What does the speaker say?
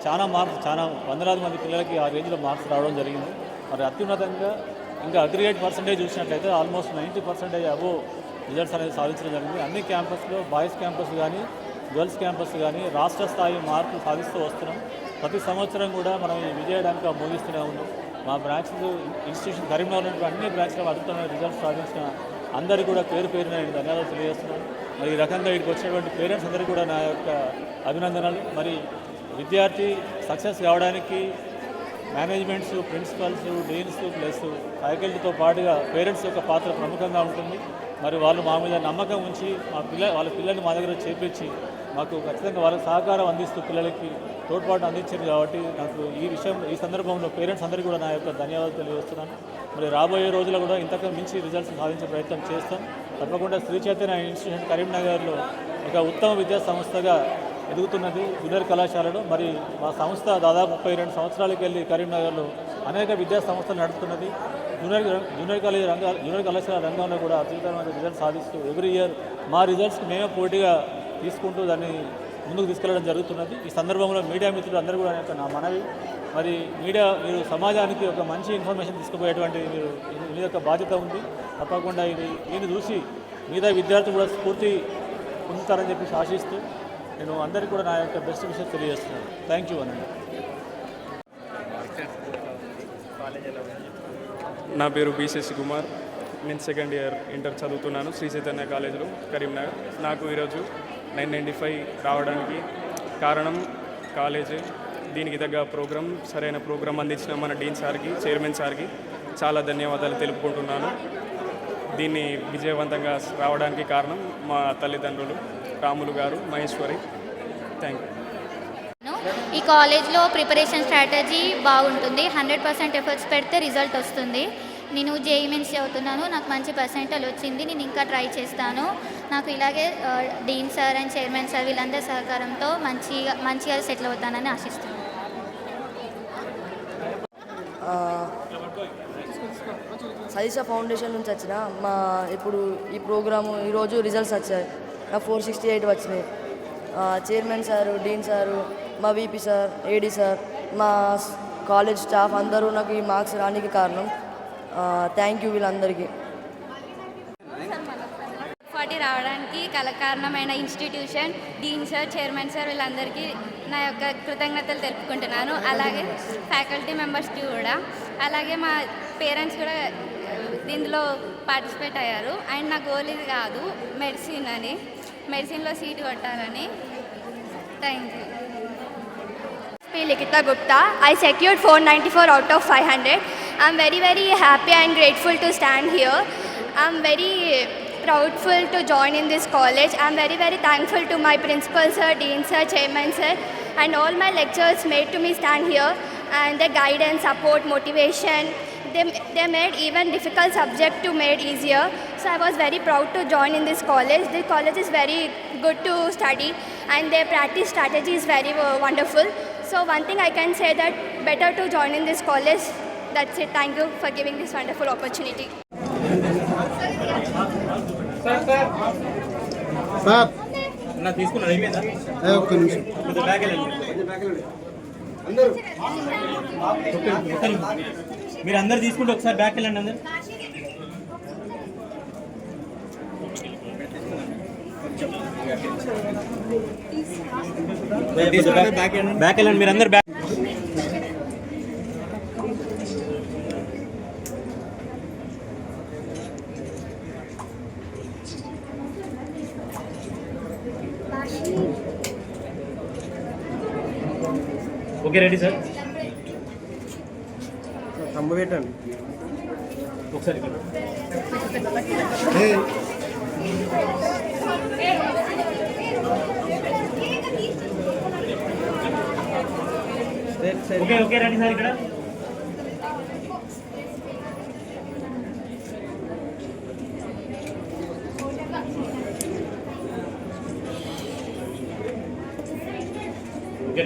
చాలా మార్క్స్, చాలా వందలాది మంది పిల్లలకి ఆ రేంజ్లో మార్క్స్ రావడం జరిగింది. మరి అత్యున్నతంగా ఇంకా అగ్రిగేట్ పర్సంటేజ్ చూసినట్లయితే ఆల్మోస్ట్ 90% అబోవ్ రిజల్ట్స్ అనేది సాధించడం జరిగింది. అన్ని క్యాంపస్లో బాయ్స్ క్యాంపస్ కానీ గర్ల్స్ క్యాంపస్ కానీ రాష్ట్ర స్థాయి మార్కులు సాధిస్తూ వస్తున్నాం. ప్రతి సంవత్సరం కూడా మనం ఈ విజయడానికి మోగిస్తూనే ఉన్నాం. మా బ్రాంచ్లు ఇన్స్టిట్యూషన్ కరీంనగర్ ఉన్నటువంటి అన్ని బ్రాంచ్లో అద్భుతమైన రిజల్ట్స్ సాధించిన అందరికీ కూడా పేరు పేరున నేను ధన్యవాదాలు తెలియజేస్తున్నాను. మరి ఈ రకంగా ఇక్కడికి వచ్చినటువంటి పేరెంట్స్ అందరికీ కూడా నా యొక్క అభినందనలు. మరి విద్యార్థి సక్సెస్ కావడానికి మేనేజ్మెంట్స్, ప్రిన్సిపల్స్, డీన్స్ ప్లస్ ఫ్యాకల్టీతో పాటుగా పేరెంట్స్ యొక్క పాత్ర ప్రముఖంగా ఉంటుంది. మరి వాళ్ళు మా మీద నమ్మకం ఉంచి వాళ్ళ పిల్లల్ని మా దగ్గర చేపించి మాకు ఖచ్చితంగా వాళ్ళకి సహకారం అందిస్తూ పిల్లలకి తోడ్పాటు అందించారు. కాబట్టి నాకు ఈ సందర్భంలో పేరెంట్స్ అందరికీ కూడా నా యొక్క ధన్యవాదాలు తెలియజేస్తున్నాను. మరి రాబోయే రోజుల్లో కూడా ఇంతకన్నా మించి రిజల్ట్స్ సాధించే ప్రయత్నం చేస్తాం. తప్పకుండా శ్రీ చైతన్య ఇన్స్టిట్యూషన్ కరీంనగర్లో ఒక ఉత్తమ విద్యా సంస్థగా ఎదుగుతున్నది జూనియర్ కళాశాలలో. మరి మా సంస్థ దాదాపు 32 సంవత్సరాలకు వెళ్ళి కరీంనగర్లో అనేక విద్యా సంస్థలు నడుపుతున్నది. జూనియర్ కళాశాల రంగంలో కూడా అత్యుత్తమైన రిజల్ట్స్ సాధిస్తూ ఎవ్రీ ఇయర్ మా రిజల్ట్స్కి మేమే పోటీగా తీసుకుంటూ దాన్ని ముందుకు తీసుకెళ్లడం జరుగుతున్నది. ఈ సందర్భంలో మీడియా మిత్రులు అందరూ కూడా నా మనవి, మరి మీడియా మీరు సమాజానికి ఒక మంచి ఇన్ఫర్మేషన్ తీసుకుపోయేటువంటి మీ యొక్క బాధ్యత ఉంది. తప్పకుండా దీన్ని చూసి మిగతా విద్యార్థులు కూడా స్ఫూర్తి పొందుతారని చెప్పి ఆశిస్తూ నేను అందరికీ కూడా నా యొక్క బెస్ట్ విషయం తెలియజేస్తున్నాను. థ్యాంక్ యూ అనండి. నా పేరు బీసీసీ కుమార్. నేను సెకండ్ ఇయర్ ఇంటర్ చదువుతున్నాను శ్రీ చైతన్య కాలేజీలో కరీంనగర్. నాకు ఈరోజు 995 రావడానికి కారణం కాలేజీ, దీనికి తగ్గ సరైన ప్రోగ్రాం అందించిన మన డీన్ సార్కి, చైర్మన్ సార్కి చాలా ధన్యవాదాలు తెలుపుకుంటున్నాను. దీన్ని విజయవంతంగా రావడానికి కారణం మా తల్లిదండ్రులు రాములు గారు, మహేశ్వరి. Thank you. ఈ కాలేజ్లో ప్రిపరేషన్ స్ట్రాటజీ బాగుంటుంది. 100% ఎఫర్ట్స్ పెడితే రిజల్ట్ వస్తుంది. నేను జేఈఈ మెయిన్స్ చదువుతున్నాను. నాకు మంచి పర్సెంటేజ్ వచ్చింది. నేను ఇంకా ట్రై చేస్తాను. నాకు ఇలాగే dean sir and chairman sir వీళ్ళందరి సహకారంతో మంచిగా సెటిల్ అవుతానని ఆశిస్తున్నాను. సజీషా ఫౌండేషన్ నుంచి వచ్చిన ఇప్పుడు ఈ ప్రోగ్రాము ఈరోజు రిజల్ట్స్ వచ్చాయి. నాకు 468 వచ్చినాయి. చైర్మన్ సారు, డీన్ సారు, మా వీపీ సార్, ఏడీ సార్, మా కాలేజ్ స్టాఫ్ అందరూ నాకు ఈ మార్క్స్ రానికి కారణం. థ్యాంక్ యూ వీళ్ళందరికీ. 40 రావడానికి కారణమైన institution, dean sir, chairman sir వీళ్ళందరికీ నా యొక్క కృతజ్ఞతలు తెలుపుకుంటున్నాను. అలాగే ఫ్యాకల్టీ మెంబర్స్కి కూడా, అలాగే మా పేరెంట్స్ కూడా దీనిలో పార్టిసిపేట్ అయ్యారు. అండ్ నా గోల్ ఇది కాదు, మెడిసిన్లో సీట్ కొట్టాలని. Thank you. Likita Gupta. I secured 494 out of 500. I'm very happy and grateful to stand here. I'm very proudful to join in this college. I'm very thankful to my principal sir, dean sir, chairman sir and all my lecturers made to me stand here, and their guidance, support, motivation, they made even difficult subject to made easier. So I was very proud to join in this college. This college is very good to study and their practice strategy is very wonderful. So one thing I can say that better to join in this college. That's it. Thank you for giving this wonderful opportunity. Sir నా తీసుకున్నాను అయిపోయిందా? ఒక్క నిమిషం. మీరు అందరు తీసుకుంటే ఒకసారి back వెళ్ళండి. అందరు బ్యాక్ వెళ్ళండి. మీరు అందరు back. Okay, ready sir? Thumb పెట్టండి ఒకసారి. ఓకే రండి సార్ ఇక్కడ. ఓకే.